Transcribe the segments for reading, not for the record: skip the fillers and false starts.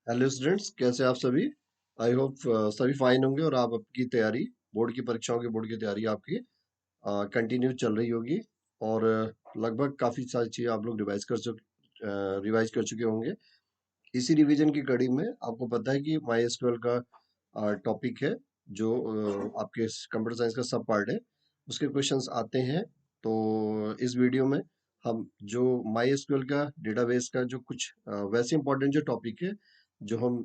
Hello students, कैसे आप सभी। आई होप सभी फाइन होंगे और आप आपकी तैयारी बोर्ड की तैयारी आपकी कंटिन्यू चल रही होगी। और लगभग काफ़ी सारी चीज़ें आप लोग रिवाइज कर चुके होंगे। इसी रिवीजन की कड़ी में आपको पता है कि माई एसक्यूएल का टॉपिक है जो आपके कंप्यूटर साइंस का सब पार्ट है, उसके क्वेश्चंस आते हैं। तो इस वीडियो में हम जो माई एसक्यूएल का डेटाबेस का जो कुछ वैसे इंपॉर्टेंट जो टॉपिक है जो हम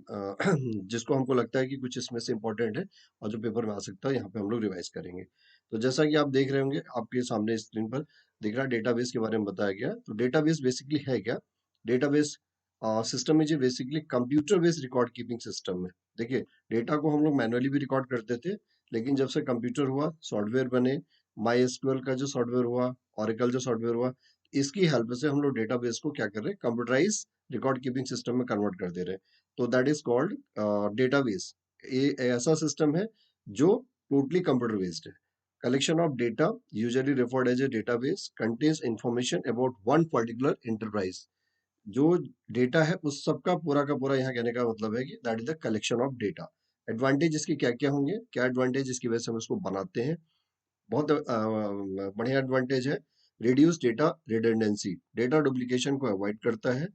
जिसको हमको लगता है कि कुछ इसमें से इम्पोर्टेंट है और जो पेपर में आ सकता है, यहाँ पे हम लोग रिवाइज करेंगे। तो जैसा कि आप देख रहे होंगे, आपके सामने स्क्रीन पर दिख रहा है डेटाबेस के बारे में बताया गया। तो डेटाबेस बेसिकली है क्या? Database system is basically computer based record keeping system है। देखिए, डेटा को हम लोग मैनुअली भी रिकॉर्ड करते थे, लेकिन जब से कंप्यूटर हुआ, सॉफ्टवेयर बने, माई एसक्यूएल का जो सॉफ्टवेयर हुआ, ऑरेकल जो सॉफ्टवेयर हुआ, इसकी हेल्प से हम लोग डेटाबेस को क्या कर रहे हैं, कंप्यूटराइज रिकॉर्ड कीपिंग सिस्टम में कन्वर्ट कर दे रहे हैं। तो दैट इज कॉल्ड डेटाबेस। ये ऐसा सिस्टम है जो टोटली कंप्यूटर बेस्ड है। Collection of data usually referred as a database contains information about one particular enterprise। जो डेटा है उस सब का पूरा यहाँ कहने का मतलब है कि that is the collection of data. Advantage इसके क्या क्या होंगे, क्या एडवांटेज इसकी वजह से हम इसको बनाते हैं? बहुत बढ़िया एडवांटेज है। Reduce data redundancy, data duplication को अवॉइड करता है।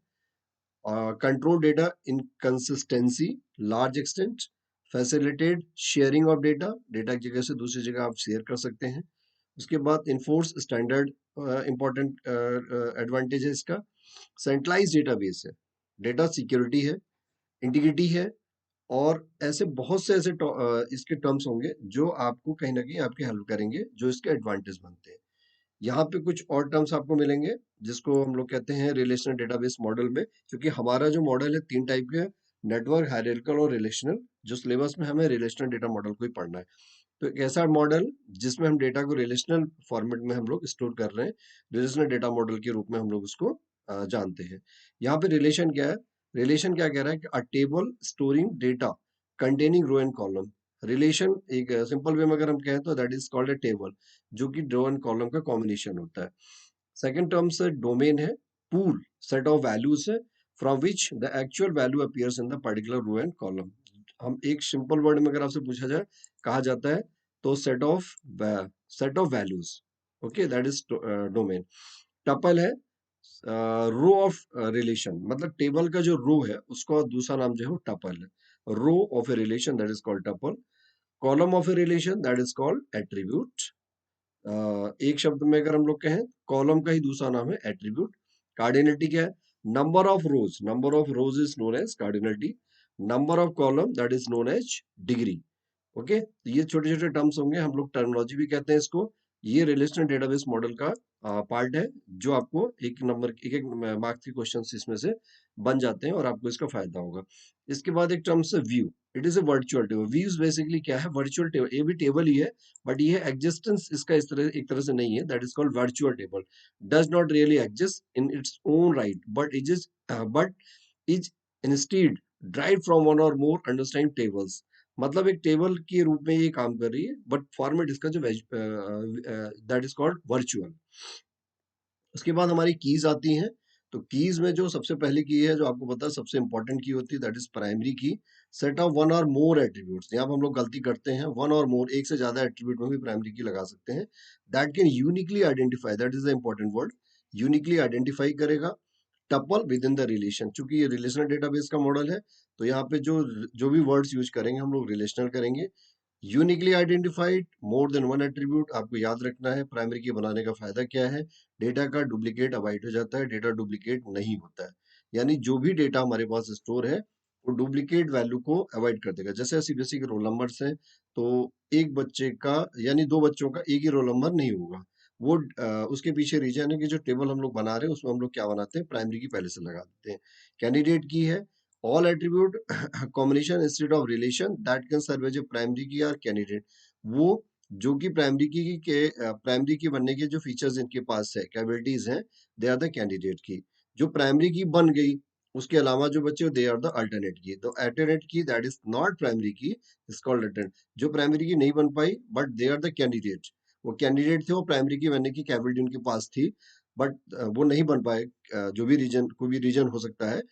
Control data inconsistency large extent, facilitate sharing of data, data की जगह से दूसरी जगह आप शेयर कर सकते हैं। उसके बाद इन्फोर्स स्टैंडर्ड, इंपॉर्टेंट एडवांटेज है इसका। सेंट्रलाइज डेटाबेस है, डेटा सिक्योरिटी है, इंटीग्रिटी है, और ऐसे बहुत से इसके टर्म्स होंगे जो आपको कहीं ना कहीं आपकी हेल्प करेंगे, जो इसके एडवांटेज बनते हैं। यहाँ पे कुछ और टर्म्स आपको मिलेंगे जिसको हम लोग कहते हैं रिलेशनल डेटाबेस मॉडल में, क्योंकि हमारा जो मॉडल है 3 टाइप के, नेटवर्क, हायरार्किकल और रिलेशनल। जो सिलेबस में हमें रिलेशनल डेटा मॉडल को ही पढ़ना है। तो एक ऐसा मॉडल जिसमें हम डेटा को रिलेशनल फॉर्मेट में हम लोग स्टोर कर रहे हैं, रिलेशनल डेटा मॉडल के रूप में हम लोग उसको जानते हैं। यहाँ पे रिलेशन क्या है? रिलेशन क्या कह रहा है कि a table storing data containing row and column. Relation एक सिंपल वे में अगर हम कहें तो that is called a table, जो कि रो एंड कॉलम का कॉम्बिनेशन होता है। सेकंड टर्म से डोमेन है, पूल सेट ऑफ वैल्यूज है from which the actual value appears in the particular row and column. हम एक सिंपल वर्ड में अगर आपसे पूछा जाए, कहा जाता है तो set of values. Okay, that is domain. Tuple है, रो ऑफ रिलेशन, मतलब टेबल का जो रो है उसका दूसरा नाम जो है वो टपल है। Row of a relation that is called tuple. Column of a relation that is called attribute. एक शब्द में अगर हम लोग कहें, कॉलम का ही दूसरा नाम है एट्रीब्यूट। कार्डिनलिटी क्या है? Number of rows is known as cardinality. Number of column that is known as degree. Okay, तो ये छोटे छोटे टर्म्स होंगे, हम लोग टर्मिनोलॉजी भी कहते हैं इसको। ये रिलेशनल डेटाबेस मॉडल का पार्ट है, जो आपको एक एक मार्क्स के क्वेश्चन इसमें से बन जाते हैं और आपको इसका फायदा होगा। इसके बाद एक टर्म्स है view. It is a virtual table. Views basically क्या है? Virtual table. ये भी टेबल ही है, बट ये एग्जिस्टेंस इसका इस तरह एक तरह से नहीं है। That is called virtual table. Does not really exist in its own right, but is instead drive from one और मोर अंडरस्टैंडिंग टेबल्स। मतलब एक टेबल के रूप में ये काम कर रही है, बट फॉर्मेट इसका जो दैट इज कॉल्ड वर्चुअल। उसके बाद हमारी कीज आती हैं। तो कीज में जो सबसे पहली की है, जो आपको पता है सबसे इंपॉर्टेंट की होती है, दैट इज प्राइमरी की। सेट ऑफ वन और मोर एट्रीब्यूट्स। यहाँ पर हम लोग गलती करते हैं, वन और मोर, एक से ज्यादा एट्रीब्यूट में भी प्राइमरी की लगा सकते हैं। That can uniquely identify, that is the important word, uniquely identify करेगा tuple within the relation. चूंकि ये रिलेशनल डेटाबेस का मॉडल है, तो यहाँ पे जो जो भी वर्ड्स यूज करेंगे हम लोग रिलेशनल करेंगे। Uniquely identified, more than one attribute. आपको याद रखना है प्राइमरी की बनाने का फायदा क्या है। डेटा का डुप्लीकेट अवॉइड हो जाता है, डेटा डुप्लीकेट नहीं होता है। यानी जो भी डेटा हमारे पास स्टोर है, वो डुप्लीकेट वैल्यू को अवॉइड कर देगा। जैसे सीबीएसई के रोल नंबर्स हैं, तो एक बच्चे का यानी दो बच्चों का एक ही रोल नंबर नहीं होगा। वो उसके पीछे रीजन है कि जो टेबल हम लोग बना रहे हैं उसमें हम लोग क्या बनाते हैं, प्राइमरी की पहले से लगा देते हैं। कैंडिडेट की है, all attribute combination instead of relation that can serve as a primary key or candidate। वो जो कि प्राइमरी की बनने के जो फीचर्स इनके पास है, कैपेबिलिटीज हैं, दे आर द कैंडिडेट की। जो प्राइमरी की बन गई, उसके अलावा जो बच्चे दे आर द अल्टरनेट की। तो alternate key that is not primary key, is called alternate. जो प्राइमरी की नहीं बन पाई but they are the candidate, वो कैंडिडेट थे, वो प्राइमरी की बनने की कैपेबिलिटी उनके पास थी, बट वो नहीं बन पाए। जो भी रीजन, कोई भी रीजन हो सकता है,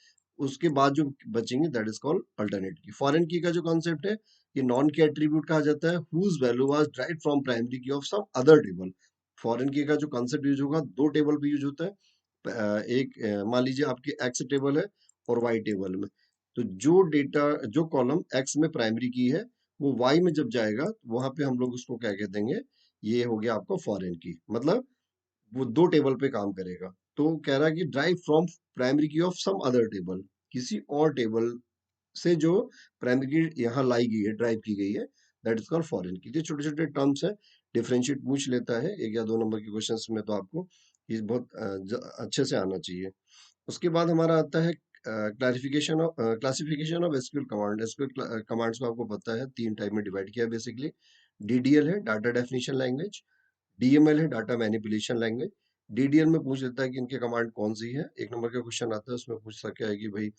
उसके बाद जो बचेंगे दैट इज कॉल्ड अल्टरनेट की। फॉरेन की का जो कॉन्सेप्ट है, ये नॉन की एट्रीब्यूट कहा जाता है whose value was derived from primary key of some other table. Foreign key का जो कॉन्सेप्ट यूज होगा, दो टेबल पे यूज होता है। एक मान लीजिए आपकी एक्स टेबल है और वाई टेबल में, तो जो डेटा, जो कॉलम एक्स में प्राइमरी की है, वो वाई में जब जाएगा तो वहां पे हम लोग उसको क्या कह देंगे, ये हो गया आपका फॉरेन की। मतलब वो दो टेबल पे काम करेगा। तो कह रहा है कि drive from primary key of some other table, किसी और टेबल से जो प्राइमरी की यहाँ लाई गई है, ड्राइव की गई है, दैट इज कॉल्ड फॉरेन की। ये छोटे छोटे टर्म्स है, डिफरेंशिएट पूछ लेता है एक या दो नंबर के क्वेश्चंस में, तो आपको ये बहुत अच्छे से आना चाहिए। उसके बाद हमारा आता है classification of SQL command. SQL commands को आपको पता है तीन टाइप में डिवाइड किया है बेसिकली। डीडीएल है, डाटा डेफिनेशन लैंग्वेज। डीएमएल है, डाटा मैनिपुलेशन लैंग्वेज। डीडीएल में पूछ लेता है कि इनके कमांड कौन सी है। एक नंबर का क्वेश्चन आता है, उसमें पूछ सकता है कि भाई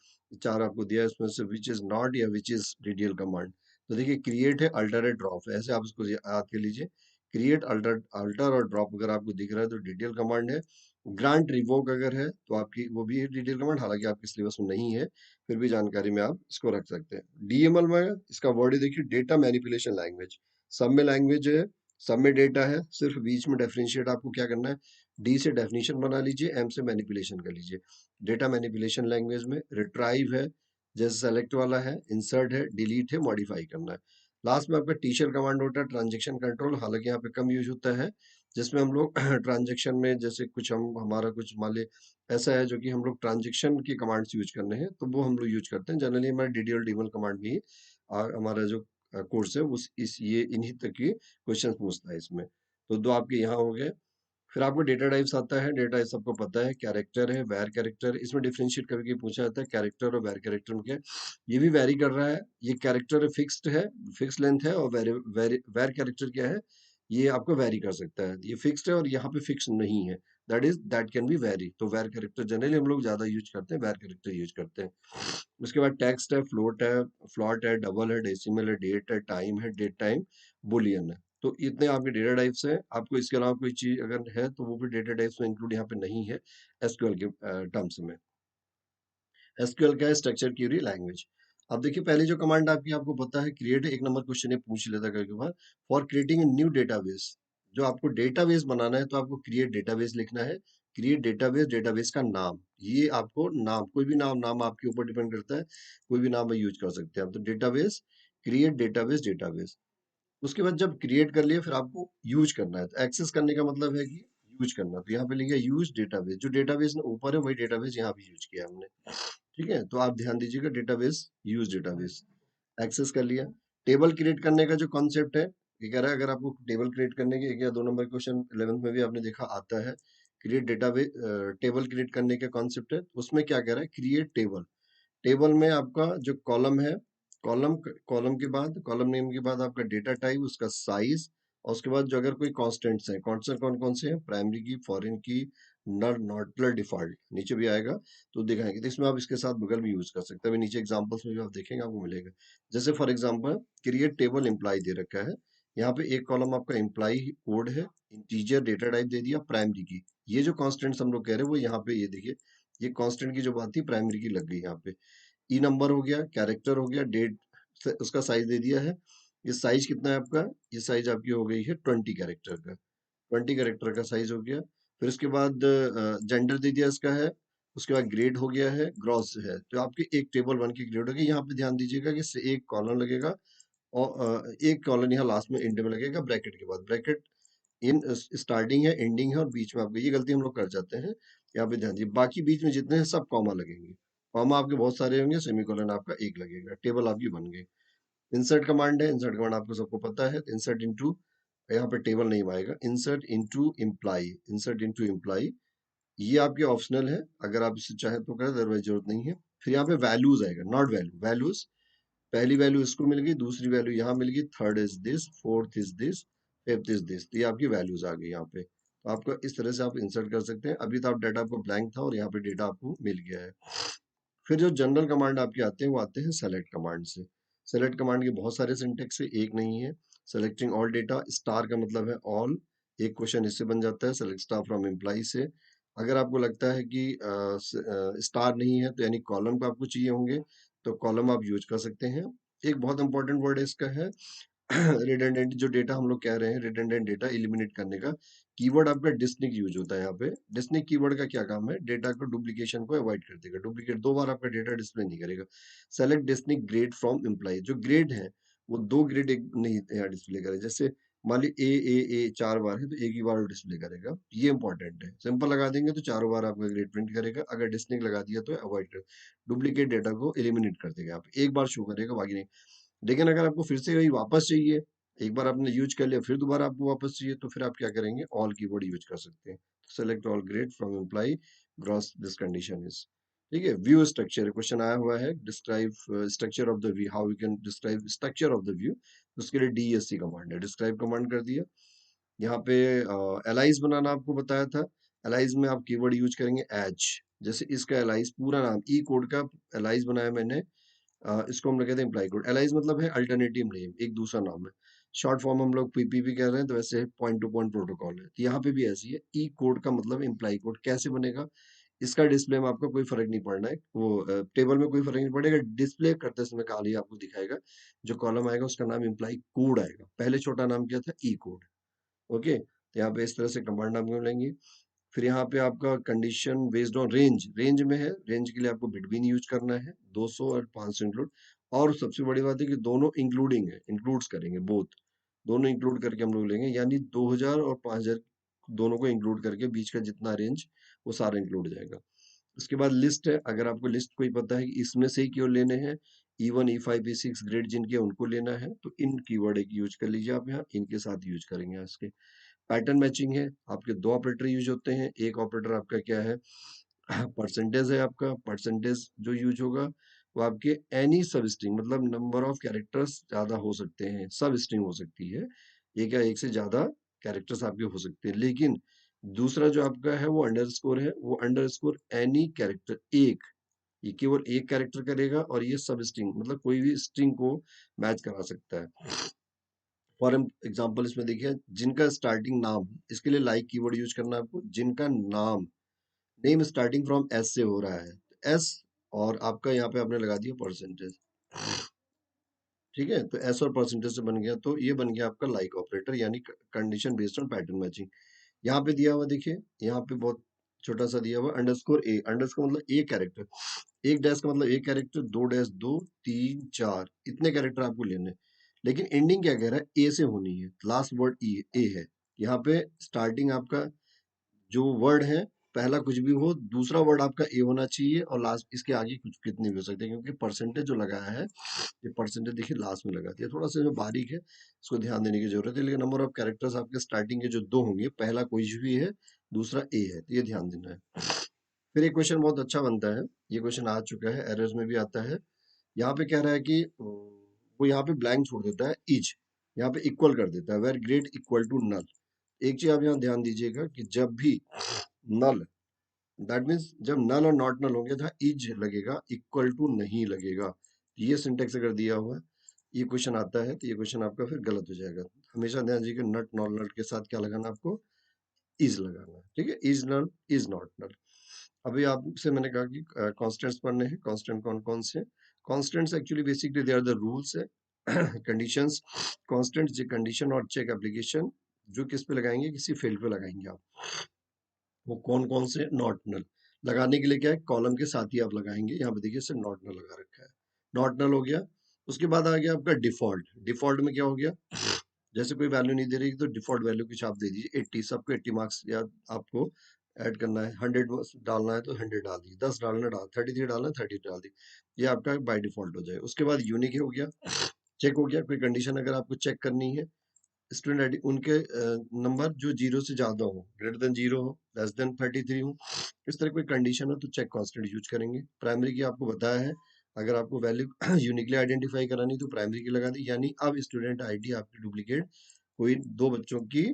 चार आपको दिया है, उसमें से विच इज नॉट या विच इज डीडीएल कमांड। तो देखिए, क्रिएट है, अल्टर है, ड्रॉप है, ऐसे आप इसको याद कर लीजिए। क्रिएट, अल्टर अल्टर और ड्रॉप अगर आपको दिख रहा है तो डीडीएल कमांड है। ग्रांट रिवोक अगर है तो आपकी वो भी है डीडीएल कमांड, हालांकि आपके सिलेबस में नहीं है, फिर भी जानकारी में आप इसको रख सकते हैं। डीएमएल में इसका वर्ड है, देखिए, डेटा मैनिपुलेशन लैंग्वेज। सब में लैंग्वेज है, सब में डेटा है, सिर्फ बीच में डिफरेंशिएट आपको क्या करना है, डी से डेफिनेशन बना लीजिए, एम से मैनिपुलेशन कर लीजिए। डेटा मैनिपुलेशन लैंग्वेज में रिट्राइव है, जैसे सेलेक्ट वाला है, इंसर्ट है, डिलीट है, मॉडिफाई करना है। लास्ट में आपका टीशेल कमांड होता है, ट्रांजेक्शन कंट्रोल, हालांकि यहाँ पे कम यूज होता है, जिसमें हम लोग ट्रांजेक्शन में जैसे कुछ हम हमारा कुछ मान ले ऐसा है जो कि हम लोग ट्रांजेक्शन की कमांड्स यूज करने हैं, तो वो हम लोग यूज करते हैं। जनरली हमारा डीडीएल डीमल कमांड भी हमारा जो कोर्स है उस इस ये इन्हीं तक की क्वेश्चन पूछता है इसमें। तो दो आपके यहाँ हो गए। फिर आपको डेटा टाइप्स आता है। डेटा टाइप सबको पता है, कैरेक्टर है, वेर कैरेक्टर। इसमें डिफरेंशिएट करके पूछा जाता है कैरेक्टर और वेर कैरेक्टर में क्या है। ये भी वेरी कर रहा है। ये कैरेक्टर फिक्स्ड है, फिक्स लेंथ है, और वेर कैरेक्टर क्या है, ये आपको वेरी कर सकता है। ये फिक्स्ड है और यहाँ पे फिक्स नहीं है, दैट कैन बी वेरी। तो वेर कैरेक्टर जनरली हम लोग ज्यादा यूज करते हैं, वेर कैरेक्टर यूज करते हैं। उसके बाद टेक्स्ट है, फ्लोट है, डबल है, डेसिमल है, डेट है, टाइम है, डेट टाइम, बुलियन है। तो इतने आपके डेटा टाइप्स हैं। आपको इसके अलावा कोई चीज अगर है तो वो भी डेटा टाइप्स में इंक्लूड यहाँ पे नहीं है एसक्यूएल के टर्म्स में। एसक्यूएल क्या है, स्ट्रक्चर क्यूरी लैंग्वेज। अब देखिए, पहले जो कमांड आपकी आपको पता है, क्रिएट। एक नंबर क्वेश्चन ये पूछ लेता है कभी कभार, for creating a new database. जो आपको डेटाबेस बनाना है तो आपको क्रिएट डेटाबेस लिखना है। क्रिएट डेटाबेस, डेटाबेस का नाम, ये आपको नाम, कोई भी नाम आपके ऊपर डिपेंड करता है, कोई भी नाम यूज कर सकते हैं आप। तो डेटाबेस, क्रिएट डेटाबेस, डेटाबेस। उसके बाद जब क्रिएट कर लिया, फिर आपको यूज करना है। तो एक्सेस करने का मतलब है कि यूज करना। तो यहाँ पे लिखा यूज डेटाबेस, जो डेटाबेस ऊपर है वही डेटाबेस यहाँ भी यूज किया हमने। ठीक है, तो आप ध्यान दीजिएगा, डेटाबेस, यूज डेटाबेस, एक्सेस कर लिया। टेबल क्रिएट करने का जो कॉन्सेप्ट है, ये कह रहा है अगर आपको टेबल क्रिएट करने के एक या दो नंबर क्वेश्चन 11th में भी आपने देखा आता है, क्रिएट डेटाबेस, टेबल क्रिएट करने का कॉन्सेप्ट है। उसमें क्या कह रहा है, क्रिएट टेबल। टेबल में आपका जो कॉलम है, कॉलम कॉलम के बाद, कॉलम नेम के बाद आपका डेटा टाइप, उसका साइज, और उसके बाद जो अगर कोई कांस्टेंट्स हैं, कांस्टेंट कौन कौन से हैं, प्राइमरी की, फॉरेन की, नल, नॉट, डिफॉल्ट, नीचे भी आएगा तो दिखाएंगे। तो इसमें आप इसके साथ बगल भी यूज कर सकते हैं। अभी नीचे एग्जांपल्स में भी आप देखेंगे आपको मिलेगा। जैसे for example, create table employee दे रखा है। यहाँ पे एक कॉलम आपका एम्प्लॉय कोड है, इंटीजर डेटा टाइप दे दिया, प्राइमरी की। ये जो कांस्टेंट्स हम लोग कह रहे हैं वो यहाँ पे, ये देखिए, ये कांस्टेंट की जो बात थी प्राइमरी की लग गई यहाँ पे। ई नंबर हो गया, कैरेक्टर हो गया, डेट, उसका साइज दे दिया है। ये साइज कितना है आपका, ये साइज आपकी हो गई है 20 कैरेक्टर का, 20 कैरेक्टर का साइज हो गया। फिर उसके बाद जेंडर दे दिया इसका है। उसके बाद ग्रेड हो गया है, ग्रॉस है। तो आपके एक टेबल 1 की ग्रेड होगी। यहाँ पे ध्यान दीजिएगा कि इससे एक कॉलम लगेगा, और एक कॉलम यहाँ लास्ट में एंड में लगेगा, ब्रैकेट के बाद। ब्रैकेट इन स्टार्टिंग है, एंडिंग है, और बीच में आपको, ये गलती हम लोग कर जाते हैं, यहाँ पे ध्यान दीजिए। बाकी बीच में जितने हैं सब कॉमा लगेंगे। कॉमा आपके बहुत सारे होंगे, सेमीकोलन आपका एक लगेगा। टेबल आपकी बन गई। इंसर्ट कमांड है, इंसर्ट कमांड आपको सबको पता है। इंसर्ट इनटू, यहाँ पे टेबल नहीं आएगा, insert into employ, insert into employ, ये आपके ऑप्शनल है, अगर आप इसे चाहे तो करें, अदरवाइज जरूरत नहीं है। फिर यहाँ पे वैल्यूज आएगा, नॉट वैल्यू, वैल्यूज। पहली वैल्यू इसको मिल गई, दूसरी वैल्यू यहाँ मिल गई, third is this, fourth is this, fifth is this. तो ये आपकी वैल्यूज आ गई यहाँ पे। तो आपको इस तरह से आप इंसर्ट कर सकते हैं। अभी तो आप डाटा आपको ब्लैंक था और यहाँ पे डेटा आपको मिल गया है। फिर जो जनरल कमांड आपके आते हैं वो आते हैं सेलेक्ट कमांड से। सेलेक्ट कमांड के बहुत सारे सिंटेक्स है, एक नहीं है। सेलेक्टिंग ऑल डेटा, स्टार का मतलब है ऑल। एक क्वेश्चन इससे बन जाता है, सेलेक्ट स्टार फ्रॉम एम्प्लॉय से। अगर आपको लगता है कि स्टार नहीं है तो यानी कॉलम का आपको चाहिए होंगे, तो कॉलम आप यूज कर सकते हैं। एक बहुत इंपॉर्टेंट वर्ड इसका है रिडंडेंट, जो डेटा हम लोग कह रहे हैं रिडंडेंट डेटा एलिमिनेट करने का कीवर्ड आपका डिस्निक यूज होता है यहाँ पे। डिस्निक कीवर्ड का क्या काम है, डेटा को डुप्लीकेशन को अवॉइड कर देगा, डुप्लीकेट 2 बार आपका डेटा डिस्प्ले नहीं करेगा। सेलेक्ट डिस्निक ग्रेड फ्रॉम एम्प्लॉय, जो ग्रेड है वो 2 ग्रेड एक नहीं यहाँ डिस्प्ले करे। जैसे मान ली ए 4 बार है तो एक ही बार डिस्प्ले करेगा, ये इंपॉर्टेंट है। सिंपल लगा देंगे तो चारों बार आपका ग्रेड प्रिंट करेगा, अगर डिस्निक लगा दिया तो अवॉइड कर, डुप्लीकेट डेटा को एलिमिनेट कर देगा। आप एक बार शो करेगा, बाकी नहीं। लेकिन अगर आपको फिर से वही वापस चाहिए, एक बार आपने यूज कर लिया फिर दोबारा आपको वापस चाहिए, तो फिर आप क्या करेंगे, ऑल कीवर्ड यूज कर सकते हैं। Select all grade from employ gross this condition is, ठीक है। व्यू स्ट्रक्चर क्वेश्चन आया हुआ है, describe structure of the view, how we can describe structure of the view. उसके लिए डीएससी कमांड है, डिस्क्राइब कमांड कर दिया। यहाँ पे एलाइज बनाना आपको बताया था। एलाइज में आप कीवर्ड यूज करेंगे एज, जैसे इसका एलाइज पूरा नाम ई कोड का एलाइज बनाया मैंने, इसको हम लोग कहते हैं इम्प्लाई कोड। एलाइज मतलब है अल्टरनेटिव नेम, एक दूसरा नाम है। शॉर्ट फॉर्म हम लोग पीपीपी कह रहे हैं, तो वैसे पॉइंट टू पॉइंट प्रोटोकॉल है, तो यहाँ पे भी ऐसी है। ई कोड का मतलब इम्प्लाई कोड कैसे बनेगा, इसका डिस्प्ले में आपको कोई फर्क नहीं पड़ना है, वो टेबल में कोई फर्क नहीं पड़ेगा, डिस्प्ले करते समय खाली आपको दिखाएगा जो कॉलम आएगा उसका नाम इम्प्लाई कोड आएगा। पहले छोटा नाम क्या था, ई कोड। ओके, तो यहाँ पे इस तरह से कमांड आप मिलेंगे। फिर यहाँ पे आपका condition based on range, range में है, रेंज के लिए आपको बिटवीन यूज करना है, 200 और 500 इंक्लूड। और सबसे बड़ी बात है कि दोनों इंक्लूडिंग है, इंक्लूड्स करेंगे बोथ, दोनों इंक्लूड करके हम लोग लेंगे, यानी 2000 और 5000 दोनों को इंक्लूड करके बीच का जितना रेंज वो सारा इंक्लूड हो जाएगा। उसके बाद लिस्ट है, अगर आपको लिस्ट कोई पता है कि इसमें से ही क्यों लेने हैं, E1 E5 E6 ग्रेड जिनके उनको लेना है, तो इन कीवर्ड एक यूज कर लीजिए आप, यहाँ इनके साथ यूज करेंगे इसके। पैटर्न मैचिंग है, आपके 2 ऑपरेटर यूज होते हैं। एक ऑपरेटर आपका क्या है, परसेंटेज है। आपका परसेंटेज जो यूज होगा वो आपके एनी सब स्ट्रिंग, मतलब नंबर ऑफ कैरेक्टर्स ज्यादा हो सकते हैं, सब स्ट्रिंग हो सकती है, ये क्या एक से ज्यादा कैरेक्टर्स आपके हो सकते हैं। लेकिन दूसरा जो आपका है वो अंडरस्कोर है, वो अंडरस्कोर एनी कैरेक्टर एक, ये केवल एक कैरेक्टर करेगा, और ये सब स्ट्रिंग मतलब कोई भी स्ट्रिंग को मैच करा सकता है। फॉर एग्जाम्पल इसमें देखिए, जिनका स्टार्टिंग नाम, इसके लिए लाइक कीवर्ड यूज करना है आपको। जिनका नाम, नेम स्टार्टिंग फ्रॉम एस से हो रहा है, एस, और आपका यहाँ पे आपने लगा दिया परसेंटेज, ठीक है। तो एस और परसेंटेज से बन गया, तो ये बन गया आपका लाइक ऑपरेटर, यानी condition based on pattern matching. यहाँ पे दिया हुआ देखिए, यहाँ पे बहुत छोटा सा दिया हुआ अंडरस्कोर ए, अंडरस्कोर मतलब एक कैरेक्टर, एक डैश का मतलब एक कैरेक्टर, 2 डैश 2 3 4 इतने कैरेक्टर आपको लेने। लेकिन एंडिंग क्या कह रहा है, ए से होनी है, लास्ट वर्ड ए है। यहाँ पे स्टार्टिंग आपका जो वर्ड है, पहला कुछ भी हो, दूसरा वर्ड आपका ए होना चाहिए, और लास्ट इसके आगे कुछ कितने भी हो सकते हैं, क्योंकि परसेंटेज जो लगाया है, ये परसेंटेज देखिए लास्ट में लगा दिया, थोड़ा सा जो बारीक है इसको ध्यान देने की जरूरत है। लेकिन नंबर ऑफ कैरेक्टर्स आपके स्टार्टिंग के जो 2 होंगे, पहला कोई भी है, दूसरा ए है, तो ये ध्यान देना है। फिर एक क्वेश्चन बहुत अच्छा बनता है, ये क्वेश्चन आ चुका है, एरर्स में भी आता है। यहाँ पे कह रहा है कि वो यहाँ पे ब्लैंक छोड़ देता है, इज यहाँ पे इक्वल कर देता है, where grade equal to null. एक चीज आप यहाँ ध्यान दीजिएगा कि जब भी नल, दैट मीन्स जब नल और नॉट नल होंगे, जहाँ इज लगेगा, इक्वल टू नहीं लगेगा। ये सिंटेक्स अगर दिया हुआ है, ये क्वेश्चन आता है, तो ये क्वेश्चन आपका फिर गलत हो जाएगा। हमेशा ध्यान दीजिएगा, नट नॉट नल के साथ क्या लगाना आपको, इज लगाना है, ठीक है। Is null, is not null. अभी आपसे मैंने कहा कि कांस्टेंट्स पढ़ने हैं। कांस्टेंट कौन कौन से, constants actually basically they are the rules है, कंडीशंस। कांस्टेंट्स जो कंडीशन और चेक एप्लीकेशन, जो किस पे लगाएंगे, किसी फील्ड पे लगाएंगे आप, वो कौन कौन से, नॉट नल। लगाने के लिए क्या है, कॉलम के साथ ही आप लगाएंगे। यहाँ पे देखिए सिर्फ नॉट नल लगा रखा है, नॉट नल हो गया। उसके बाद आ गया आपका डिफॉल्ट। डिफॉल्ट में क्या हो गया, जैसे कोई वैल्यू नहीं दे रही तो डिफॉल्ट वैल्यू कुछ आप दे दीजिए, 80, सबको 80 मार्क्स या आपको ऐड करना है, 100 डालना है तो 100 डाल दी, 10 डालना डाल, 33 डालना है 30 डाल दी, ये आपका बाय डिफॉल्ट हो जाए। उसके बाद यूनिक हो गया, चेक हो गया, कोई कंडीशन अगर आपको चेक करनी है, स्टूडेंट आईडी उनके नंबर जो 0 से ज्यादा हो, ग्रेटर देन 0 हो, लेस देन 33 हो, इस तरह कोई कंडीशन हो तो चेक कांस्टेंट यूज करेंगे। प्राइमरी की आपको बताया है, अगर आपको वैल्यू यूनिकली आइडेंटिफाई करानी तो प्राइमरी की लगा दी, यानी अब स्टूडेंट आईडी आपकी डुप्लीकेट कोई 2 बच्चों की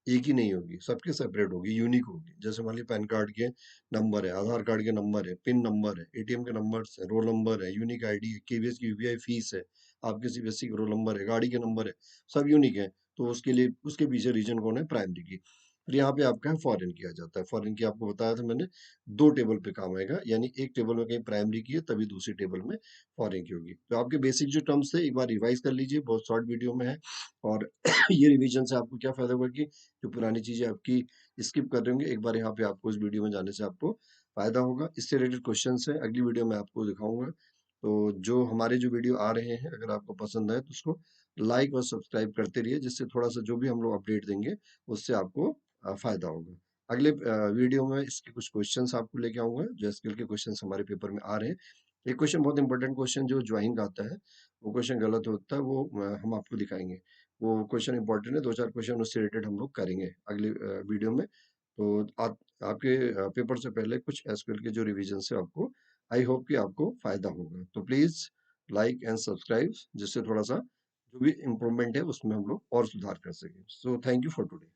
एक ही नहीं होगी, सबके सेपरेट होगी, यूनिक होगी। जैसे मान लीजिए पैन कार्ड के नंबर है, आधार कार्ड के नंबर है, पिन नंबर है, एटीएम के नंबर्स है, रोल नंबर है, यूनिक आईडी है, केवीएस की यूपीआई फीस है, आपके सीबीएसई का रोल नंबर है, गाड़ी के नंबर है, सब यूनिक है। तो उसके लिए उसके पीछे रीजन कौन है, प्राइमरी की। फिर यहाँ पे आपका फॉरेन किया जाता है। फॉरेन की आपको बताया था मैंने, 2 टेबल पे काम आएगा, यानी एक टेबल में कहीं प्राइमरी की है तभी दूसरी टेबल में फॉरेन की होगी। तो आपके बेसिक जो टर्म्स थे एक बार रिवाइज कर लीजिए, बहुत शॉर्ट वीडियो में है। और ये रिवीजन से आपको क्या फायदा होगा कि जो पुरानी चीजें आपकी स्किप कर रहे होंगे, एक बार यहाँ पे आपको इस वीडियो में जाने से आपको फायदा होगा। इससे रिलेटेड क्वेश्चन है अगली वीडियो में आपको दिखाऊंगा। तो जो हमारे जो वीडियो आ रहे हैं, अगर आपको पसंद आए तो उसको लाइक और सब्सक्राइब करते रहिए, जिससे थोड़ा सा जो भी हम लोग अपडेट देंगे उससे आपको फायदा होगा। अगले वीडियो में इसके कुछ क्वेश्चंस आपको लेके आऊंगा, जो एसक्यूएल के क्वेश्चंस हमारे पेपर में आ रहे हैं। एक क्वेश्चन बहुत इंपॉर्टेंट क्वेश्चन जो ज्वाइन का आता है, वो क्वेश्चन गलत होता है, वो हम आपको दिखाएंगे। वो क्वेश्चन इंपॉर्टेंट है, 2-4 क्वेश्चन उससे रिलेटेड हम लोग करेंगे अगले वीडियो में। तो आपके पेपर से पहले कुछ एसक्यूएल के जो रिविजन है आपको, आई होप कि आपको फायदा होगा। तो प्लीज लाइक एंड सब्सक्राइब, जिससे थोड़ा सा जो भी इम्प्रूवमेंट है उसमें हम लोग और सुधार कर सकें। So thank you for today.